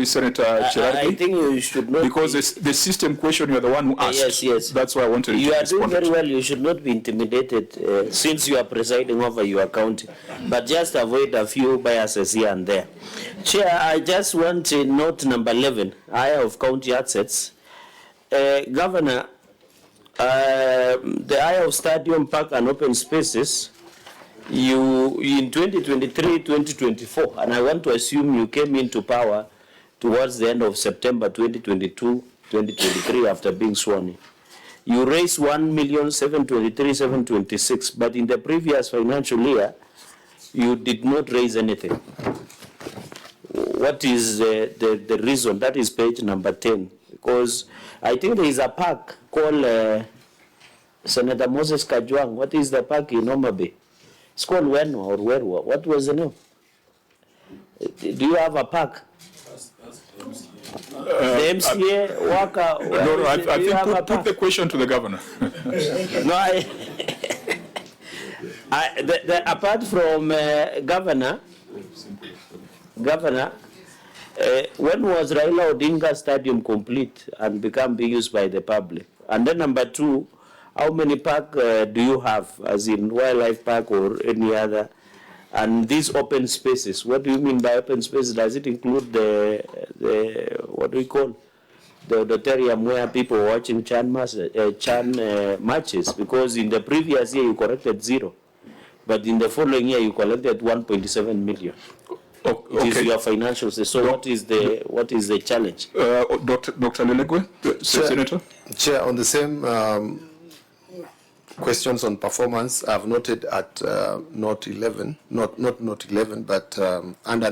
Senator Cherargei. I think you should not. Because the system question, you're the one who asked. Yes. That's why I wanted you to are doing respond. very well. You should not be intimidated since you are presiding over your county. But just avoid a few biases here and there. Chair, I just want to note number 11, area of county assets. Governor, the area of stadium, park and open spaces, you in 2023-2024, and I want to assume you came into power towards the end of September 2022-2023 after being sworn in. You raised 1,723,726, but in the previous financial year, you did not raise anything. What is the reason? That is page number 10. Because I think there is a park called Senator Moses Kajwang. What is the park in Homa Bay? It's called Wenwa or Werwa. What was the name? Do you have a park? The MCA, Waka. No, I think put the question to the governor. No, apart from governor, when was Raila Odinga Stadium complete and become being used by the public? And then number 2, how many park do you have, as in wildlife park or any other? And these open spaces, what do you mean by open spaces? Does it include the what do we call, the auditorium where people were watching Chan matches? Because in the previous year you collected 0, but in the following year you collected 1.7 million. It is your financials. So what is the challenge? Dr. Lelegwe, Senator. Chair, on the same questions on performance, I've noted at note 11, not note 11, but under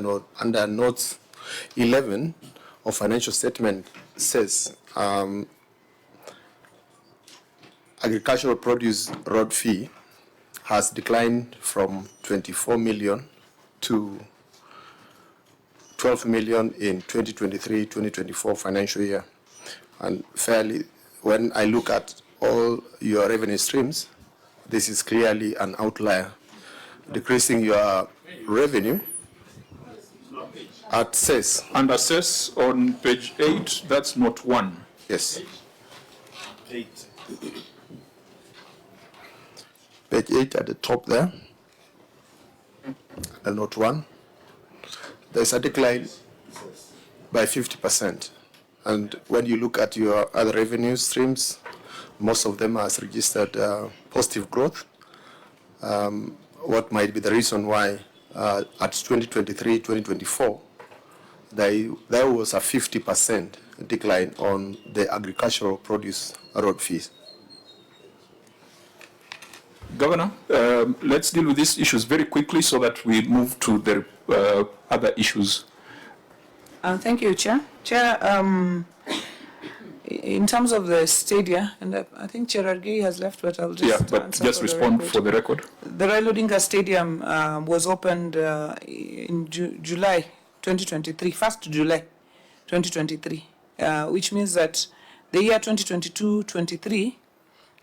note 11 of financial statement says agricultural produce road fee has declined from 24 million to 12 million in 2023-2024 financial year. And fairly, when I look at all your revenue streams, this is clearly an outlier, decreasing your revenue at CES. Under CES on page 8, that's not 1. Yes. 8. Page 8 at the top there, and not 1. There's a decline by 50%. And when you look at your other revenue streams, most of them has registered positive growth. What might be the reason why at 2023-2024, there was a 50% decline on the agricultural produce road fees? Governor, let's deal with these issues very quickly so that we move to the other issues. Thank you, Chair. Chair, in terms of the stadia, and I think Cherargei has left, but I'll just just respond for the record. The Raila Odinga Stadium was opened in July 2023, 1st July 2023, which means that the year 2022-23,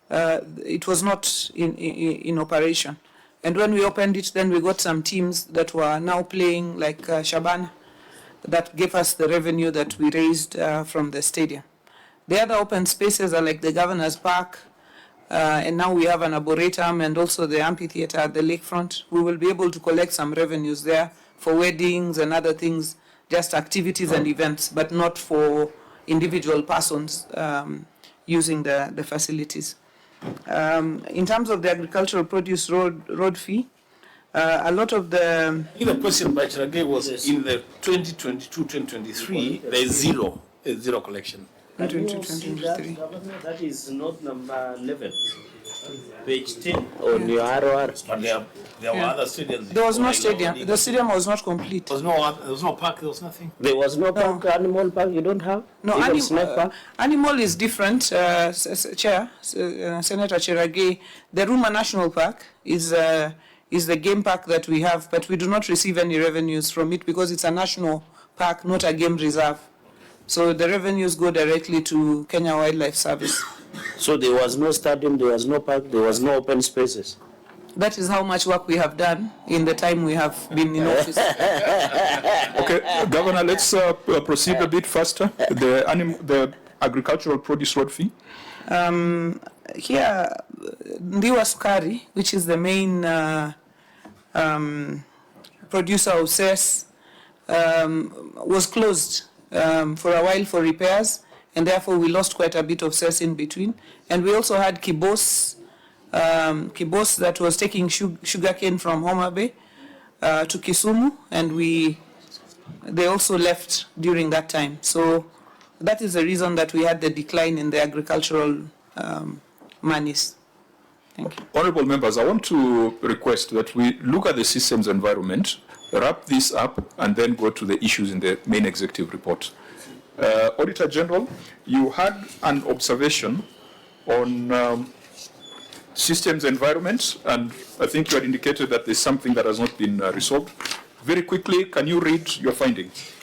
it was not in operation. And when we opened it, then we got some teams that were now playing, like Shabana, that gave us the revenue that we raised from the stadium. The other open spaces are like the Governor's Park, and now we have an arboretum and also the amphitheater at the lakefront. We will be able to collect some revenues there for weddings and other things, just activities and events, but not for individual persons using the facilities. In terms of the agricultural produce road fee, a lot of the... The question by Cherargei was in the 2022-2023, there is zero collection. In 2023. That is note number 11, page 10 on your ROR. But there were other stadiums. There was no stadium. The stadium was not complete. There was no park, there was nothing. There was no park, animal park, you don't have? No, animal is different, Chair, Senator Cherargei. The Ruma National Park is the game park that we have, but we do not receive any revenues from it because it's a national park, not a game reserve. So the revenues go directly to Kenya Wildlife Service. So there was no stadium, there was no park, there was no open spaces? That is how much work we have done in the time we have been in office. Okay, Governor, let's proceed a bit faster. The agricultural produce road fee. Here, Ndiwa Sukari, which is the main producer of cess, was closed for a while for repairs, and therefore we lost quite a bit of cess in between. And we also had Kibos that was taking sugarcane from Homa Bay to Kisumu, and they also left during that time. So that is the reason that we had the decline in the agricultural monies. Thank you. Honorable members, I want to request that we look at the systems environment, wrap this up, and then go to the issues in the main executive report. Auditor General, you had an observation on systems environment, and I think you had indicated that there's something that has not been resolved. Very quickly, can you read your findings?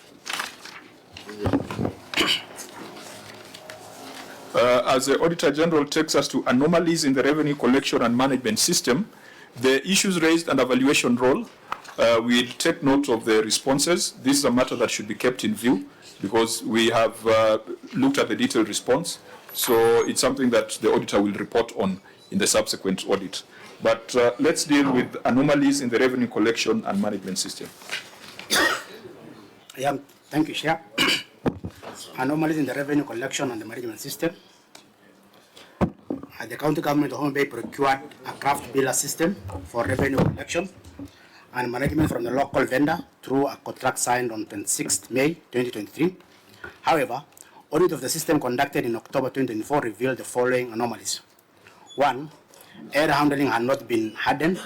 As the Auditor General takes us to anomalies in the revenue collection and management system, the issues raised and evaluation role, we'll take note of the responses. This is a matter that should be kept in view because we have looked at the detailed response. So it's something that the auditor will report on in the subsequent audit. But let's deal with anomalies in the revenue collection and management system. Yeah, thank you, Chair. Anomalies in the revenue collection and the management system. The county government of Homa Bay procured a craft biller system for revenue collection and management from the local vendor through a contract signed on 26th May 2023. However, audit of the system conducted in October 2024 revealed the following anomalies. 1. Error handling had not been hardened.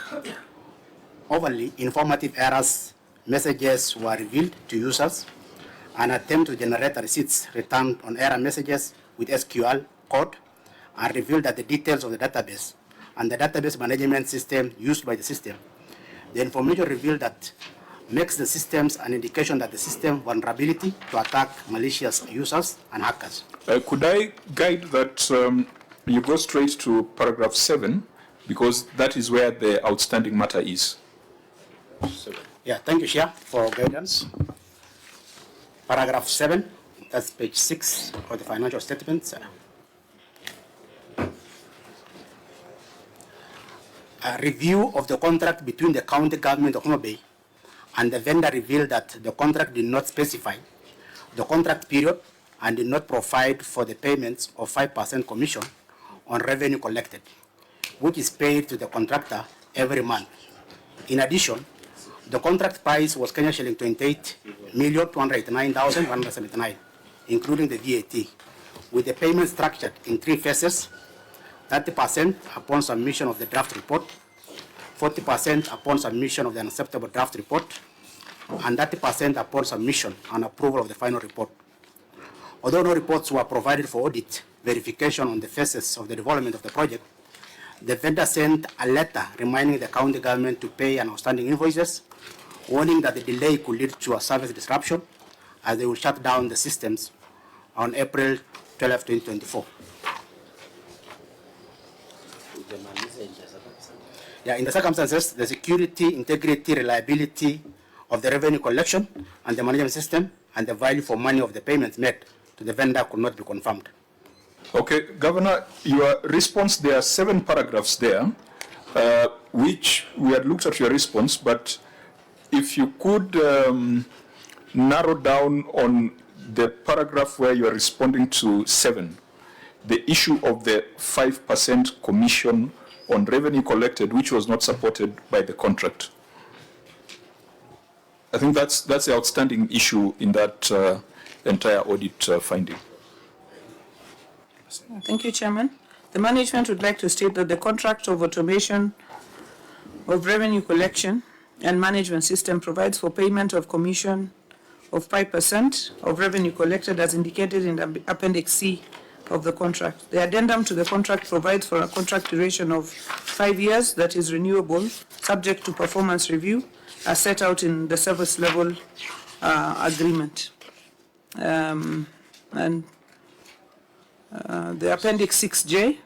Overly informative errors messages were revealed to users. An attempt to generate receipts returned on error messages with SQL code and revealed that the details of the database and the database management system used by the system. The information revealed that makes the systems an indication that the system vulnerability to attack malicious users and hackers. Could I guide that you go straight to paragraph 7 because that is where the outstanding matter is. Yeah, thank you, Chair, for guidance. Paragraph 7, that's page 6 of the financial statements. A review of the contract between the county government of Homa Bay and the vendor revealed that the contract did not specify the contract period and did not provide for the payments of 5% commission on revenue collected, which is paid to the contractor every month. In addition, the contract price was Kenya shilling 28,289,179, including the VAT, with the payment structured in 3 phases: 30% upon submission of the draft report, 40% upon submission of the unacceptable draft report, and 30% upon submission and approval of the final report. Although no reports were provided for audit verification on the phases of the development of the project, the vendor sent a letter reminding the county government to pay an outstanding invoices, warning that the delay could lead to a service disruption as they will shut down the systems on April 12, 2024. Yeah, in the circumstances, the security, integrity, reliability of the revenue collection and the management system and the value for money of the payments made to the vendor could not be confirmed. Okay, Governor, your response, there are 7 paragraphs there, which we had looked at your response, but if you could narrow down on the paragraph where you are responding to 7, the issue of the 5% commission on revenue collected, which was not supported by the contract. I think that's the outstanding issue in that entire audit finding. Thank you, Chairman. The management would like to state that the contract of automation of revenue collection and management system provides for payment of commission of 5% of revenue collected as indicated in the Appendix C of the contract. The addendum to the contract provides for a contract duration of 5 years that is renewable, subject to performance review, as set out in the service level agreement. The Appendix 6J,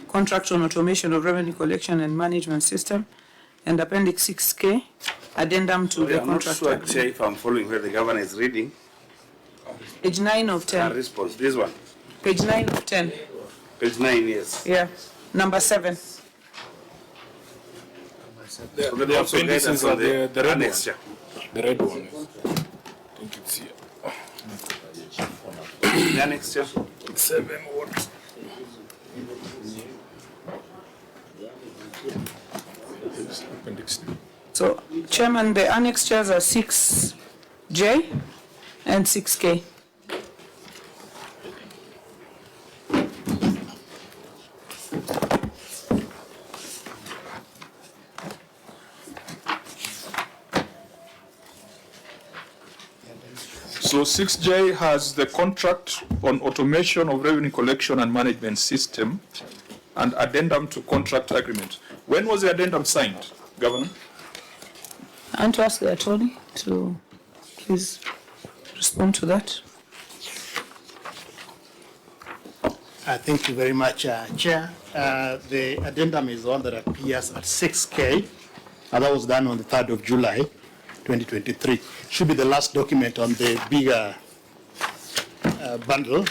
Contract on Automation of Revenue Collection and Management System, and Appendix 6K, addendum to the I'm not contract sure, agreement. Chair, if I'm following where the governor is reading. Page 9 of 10. Response, this one, Page 9 of 10. page 9, yes. Yeah. Number 7. So the appendices are the red annex, one. Chair. The red one. I think it's here. The annex, Chair. 7 what? Appendix. So, Chairman, the annexures are 6J and 6K. So 6J has the contract on automation of revenue collection and management system and addendum to contract agreement. When was the addendum signed, Governor? I want to ask the attorney to please respond to that. Thank you very much, Chair. The addendum is the one that appears at 6K, and that was done on the 3rd of July, 2023. Should be the last document on the bigger bundle,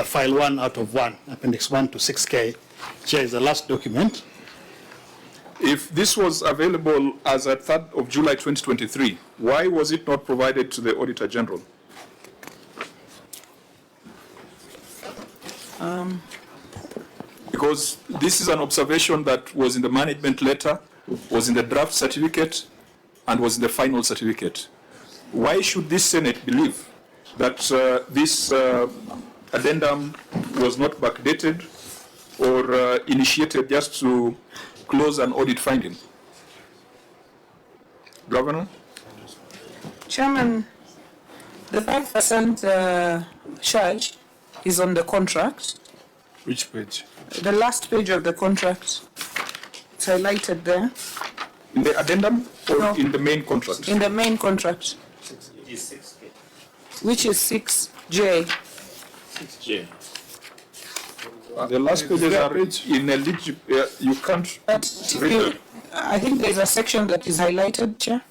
file 1 out of 1, appendix 1 to 6K. Chair, is the last document. If this was available as at 3rd of July 2023, why was it not provided to the Auditor General? Because this is an observation that was in the management letter, was in the draft certificate, and was in the final certificate. Why should this Senate believe that this addendum was not backdated or initiated just to close an audit finding? Governor? Chairman, the 5% charge is on the contract. Which page? The last page of the contract. It's highlighted there. In the addendum or No. in the main contract? In the main contract, which is 6J. The last pages are ineligible. You can't But if read you, them. I think there's a section that is highlighted, Chair.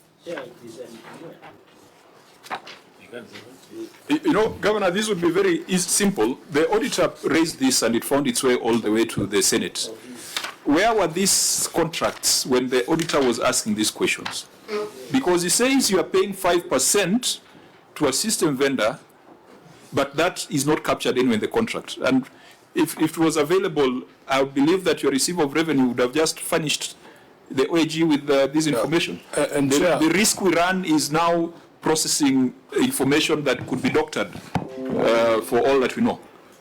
You know, Governor, this would be very simple. The auditor raised this and it found its way all the way to the Senate. Where were these contracts when the auditor was asking these questions? Because he says you are paying 5% to a system vendor, but that is not captured anywhere in the contract. And if it was available, I believe that your receiver of revenue would have just furnished the OAG with this information. And The risk we run is now processing information that could be doctored for all that we know.